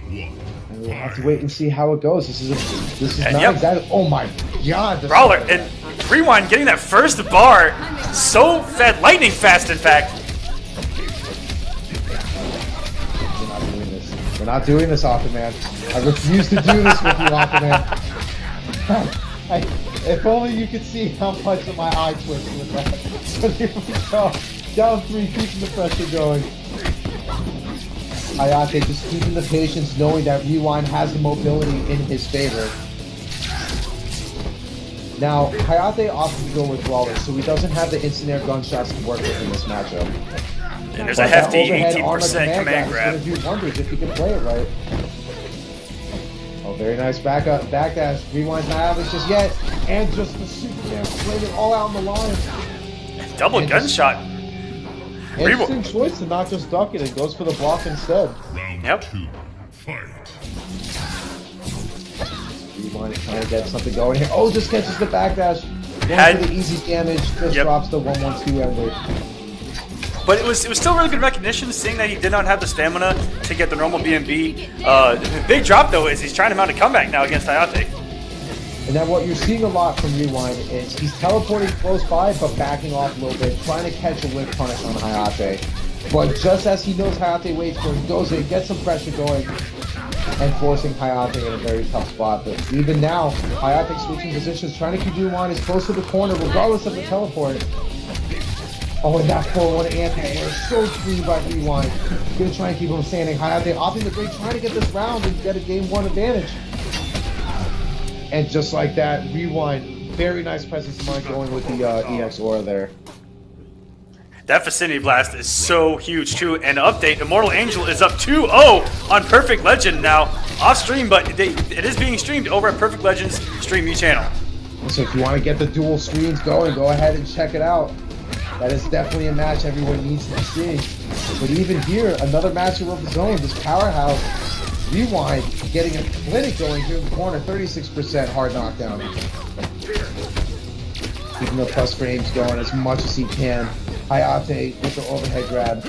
And we'll have to wait and see how it goes. This is not exactly. Oh my God! Brawler and Rewind getting that first bar so fast, lightning fast, in fact. We're not doing this, Aquaman. I refuse to do this with you, Aquaman. If only you could see how much of my eye twitched with that. So here we go. Down 3, keeping the pressure going. Hayatei just keeping the patience, knowing that Rewind has the mobility in his favor. Now, Hayatei opted to go with Brawler, so he doesn't have the instant air gunshots to work with in this matchup. And there's a hefty 18% command grab. It's going to do wonders if you can play it right. Oh, very nice backdash. Rewind's not out of it just yet. And just the Superman playing it all out on the line. Double and gunshot. Interesting choice to not just duck it. It goes for the block instead. Yep. Rewind trying to get something going here. Oh, just catches the backdash. Going for the easy damage. Just drops the 1-1-2 ender. But it was still really good recognition, seeing that he did not have the stamina to get the normal BMB. The big drop, though, is he's trying to mount a comeback now against Hayatei. And then what you're seeing a lot from Rewind is he's teleporting close by, but backing off a little bit, trying to catch a whip punish on Hayatei. But just as he knows Hayatei waits for him, he goes in, gets some pressure going, and forcing Hayatei in a very tough spot. But even now, Hayatei switching positions, trying to keep Rewind as close to the corner, regardless of the teleport. Oh, and that 4-1 anti-air, so clean by Rewind. Gonna try and keep him standing. Hayatei opting the break, trying to get this round and get a game 1 advantage. And just like that, Rewind, very nice presence of mind going with the EX Aura there. That Vicinity Blast is so huge too. And update, Immortal Angel is up 2-0 on Perfect Legend now. Off stream, but it is being streamed over at Perfect Legend's Stream Me channel. So if you want to get the dual screens going, go ahead and check it out. That is definitely a match everyone needs to see. But even here, another matchup of his own, this powerhouse. Rewind getting a clinic going here in the corner, 36% hard knockdown. Keeping the plus frames going as much as he can. Hayatei with the overhead grab.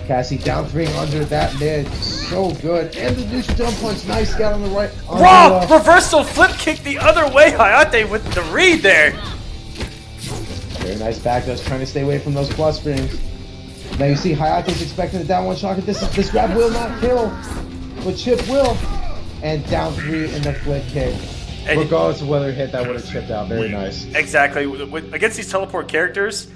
Cassie down 3 under that mid. So good. And the neutral jump punch. Nice scout on the right. Raw! Reversal flip kick the other way. Hayatei with the read there. Very nice backdash, trying to stay away from those plus frames. Now you see Hayatei's expecting a down 1 shot. This grab will not kill, but Chip will. And down 3 in the flip kick. And regardless of whether it hit, that would have chipped out. Very nice. Exactly. Against these teleport characters,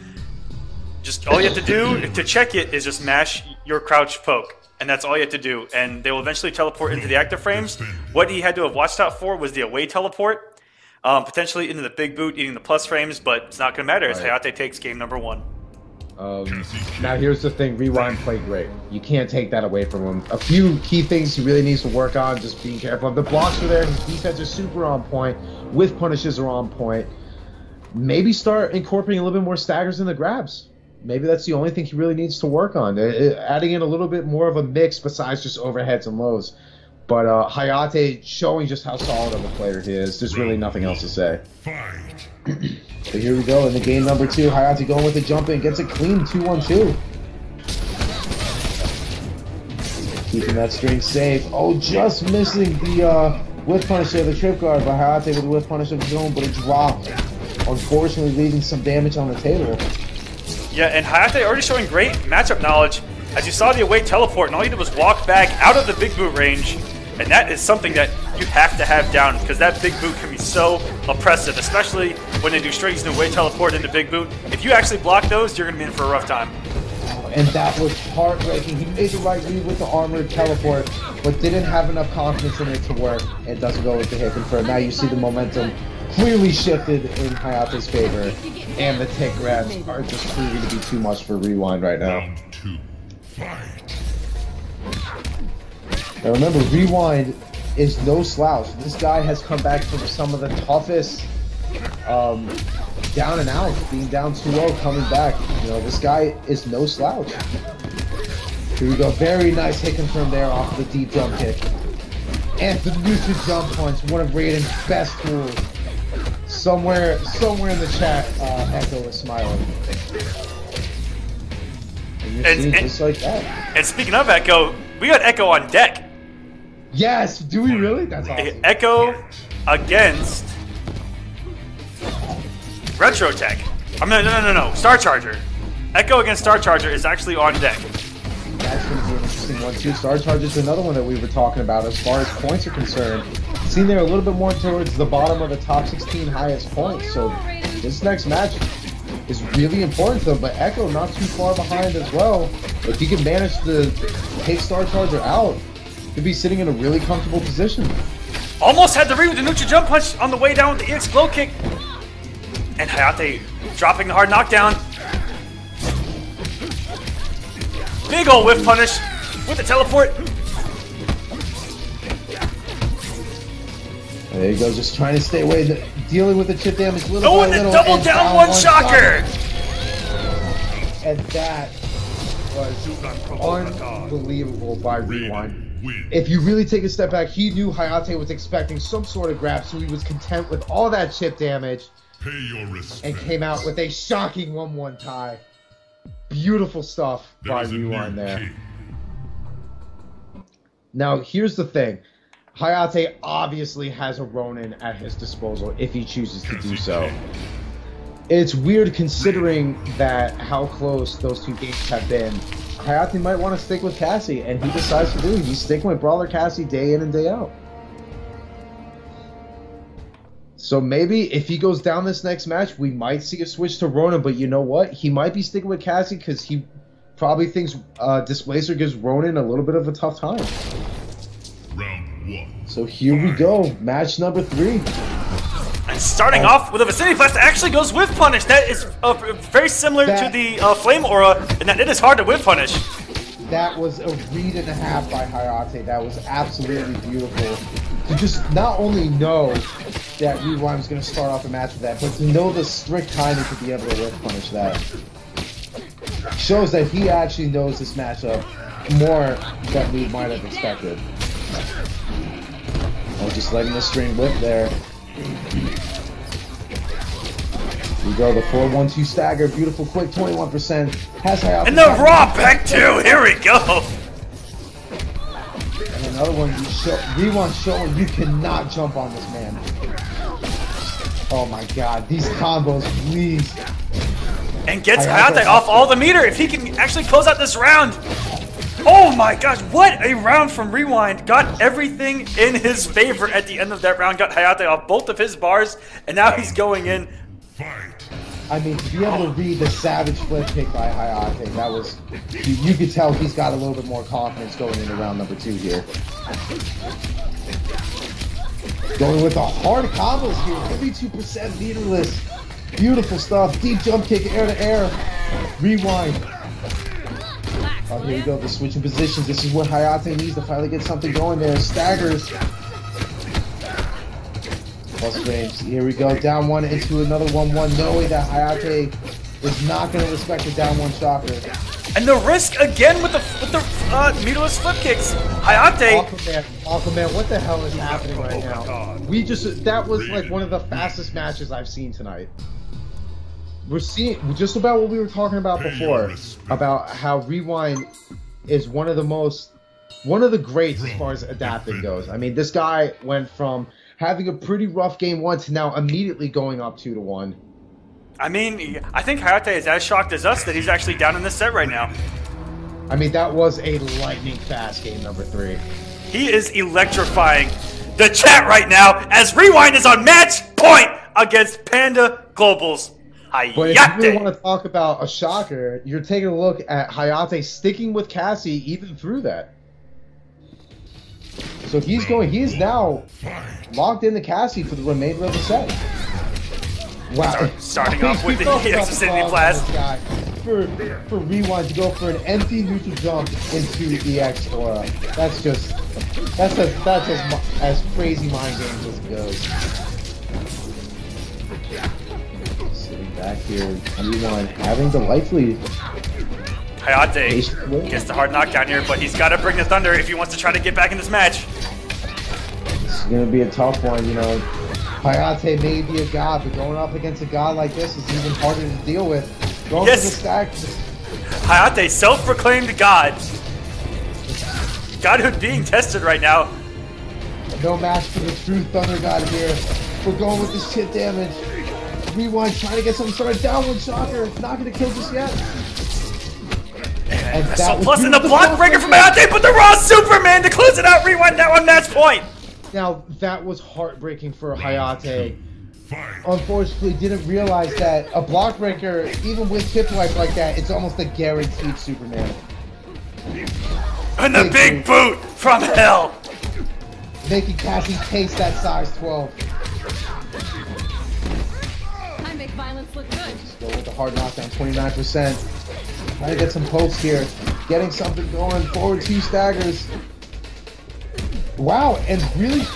just all you have to do to check it is just mash your crouch poke. And that's all you have to do. And they will eventually teleport into the active frames. What he had to have watched out for was the away teleport. Potentially into the big boot, eating the plus frames, but it's not going to matter as Hayatei takes game number 1. Now here's the thing, Rewind played great. You can't take that away from him. A few key things he really needs to work on, just being careful. The blocks are there, his defense is super on point, with punishes are on point. Maybe start incorporating a little bit more staggers in the grabs. Maybe that's the only thing he really needs to work on. Adding in a little bit more of a mix besides just overheads and lows. But Hayatei showing just how solid of a player he is. There's really nothing else to say. So here we go in the game number 2. Hayatei going with the jump in, gets a clean 2-1-2. Keeping that string safe. Oh, just missing the whip punish there, the trip guard by Hayatei with the whip punish of his own, but it dropped. Unfortunately, leaving some damage on the table. Yeah, and Hayatei already showing great matchup knowledge. As you saw the away teleport, and all you did was walk back out of the big boot range. And that is something that you have to have down, because that big boot can be so oppressive, especially when they do straight and away teleport into big boot. If you actually block those, you're going to be in for a rough time. And that was heartbreaking. He made the right read with the armored teleport, but didn't have enough confidence in it to work. It doesn't go with the hit confirm. Now you see the momentum clearly shifted in Hayatei's favor, and the tick grabs are just proving to be too much for Rewind right now. Round 2, fight. Now remember, Rewind is no slouch. This guy has come back from some of the toughest down and out, being down 2-0, coming back. You know, this guy is no slouch. Here we go, very nice hit confirm there off the deep jump kick. And the neutral jump punch, one of Raiden's best tools. Somewhere in the chat, Echo is smiling. And you're seeing just like that. And speaking of Echo, we got Echo on deck. Yes, do we really? That's awesome. Echo against Retro Tech. No. Star Charger. Echo against Star Charger is actually on deck. That's going to be an interesting one too. Star Charger's another one that we were talking about as far as points are concerned. Seen there a little bit more towards the bottom of the top 16 highest points. So this next match is really important to him, but Echo not too far behind as well. If he can manage to take Star Charger out, he'll be sitting in a really comfortable position. Almost had the read with the neutral jump punch on the way down with the EX glow kick. And Hayatei dropping the hard knockdown. Big ol' whiff punish with the teleport. There you go, just trying to stay away, dealing with the chip damage little Oh, by and the little. double And down one shocker! And that was unbelievable by Rewind. If you really take a step back, he knew Hayatei was expecting some sort of grab, so he was content with all that chip damage and came out with a shocking 1-1 tie. Beautiful stuff by Rewind there. Now, here's the thing. Hayatei obviously has a Ronin at his disposal if he chooses to do so. It's weird considering that how close those two games have been. Hayatei might want to stick with Cassie, and he decides to do it. He's sticking with Brawler Cassie day in and day out. So maybe if he goes down this next match, we might see a switch to Ronin, but you know what? He might be sticking with Cassie because he probably thinks Displacer gives Ronin a little bit of a tough time. Round 1. So here we go, match number 3. And starting off with a Vicinity Blast that actually goes Whiff Punish. That is very similar to the Flame Aura, and that it is hard to Whiff Punish. That was a read and a half by Hayatei. That was absolutely beautiful. To just not only know that Rewind was going to start off the match with that, but to know the strict timing to be able to Whiff Punish that. Shows that he actually knows this matchup more than we might have expected. Oh, just letting the string whip there. We go, the 4-1-2 stagger, beautiful quick, 21%. Has Hayatei. And the raw back two, here we go. And another one, Rewind showing you cannot jump on this man. Oh my god, these combos, please. And gets Hayatei off all the meter if he can actually close out this round. Oh my gosh, what a round from Rewind. Got everything in his favor at the end of that round. Got Hayatei off both of his bars, and now he's going in. I mean, to be able to read the savage flip kick by Hayatei, that was... You could tell he's got a little bit more confidence going into round number 2 here. Going with the hard combos here, 32% meterless. Beautiful stuff, deep jump kick, air to air. Rewind. Oh, here we go, the switching positions. This is what Hayatei needs to finally get something going there. Staggers. Plus frames. Here we go, down one into another 1-1, knowing that Hayatei is not going to respect the down one shocker. And the risk again with the meterless flip kicks. Hayatei. Aquaman, what the hell is happening right now? That was like one of the fastest matches I've seen tonight. We're seeing just about what we were talking about before, about how Rewind is one of the greats as far as adapting goes. I mean, this guy went from having a pretty rough game 1 to now immediately going up 2-1. I mean, I think Hayatei is as shocked as us that he's actually down in this set right now. I mean, that was a lightning fast game number 3. He is electrifying the chat right now as Rewind is on match point against Panda Global's Hayatei. But if you really want to talk about a shocker, you're taking a look at Hayatei sticking with Cassie even through that. So he's now locked into Cassie for the remainder of the set. Wow. Starting off with the Vicinity Blast. For Rewind to go for an empty neutral jump into EX Aura. That's as crazy mind games as it goes. Sitting back here, Rewind having the life lead. Hayatei gets the hard knockdown here, but he's got to bring the thunder if he wants to try to get back in this match. This is going to be a tough one, you know. Hayatei may be a god, but going up against a god like this is even harder to deal with. Going for the stack. Hayatei, self-proclaimed god. Godhood being tested right now. No match for the true Thunder God here. We're going with this shit damage. Rewind trying to get some sort of downward shocker. Not going to kill just yet. And So plus in the block breaker from Hayatei, but the Raw Superman to close it out. Rewind now on match point. Now, that was heartbreaking for Hayatei. Unfortunately, didn't realize that a block breaker, even with tip wipe like that, it's almost a guaranteed Superman. And the big boot from hell. Making Cassie taste that size 12. I make violence look good. Go with the hard knockdown, 29%. Trying to get some pokes here. Getting something going. Forward 2 staggers. Wow, and really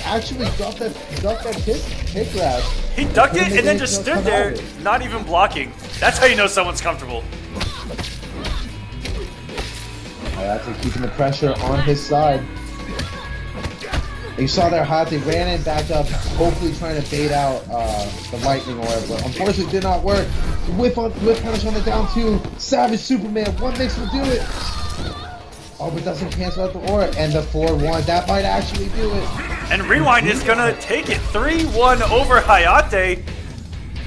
actually ducked that kick grab. He ducked it and then just stood there, not even blocking. That's how you know someone's comfortable. Hayatei keeping the pressure on his side. You saw there, Hayatei ran in, backed up, hopefully trying to bait out the lightning or whatever. But unfortunately, it did not work. Whip punish on the down 2. Savage Superman, one makes him do it. Oh, but doesn't cancel out the aura. And the 4-1, that might actually do it. And Rewind is gonna take it 3-1 over Hayatei.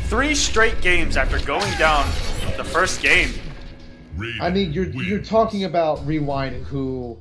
3 straight games after going down the first game. I mean, you're talking about Rewind, who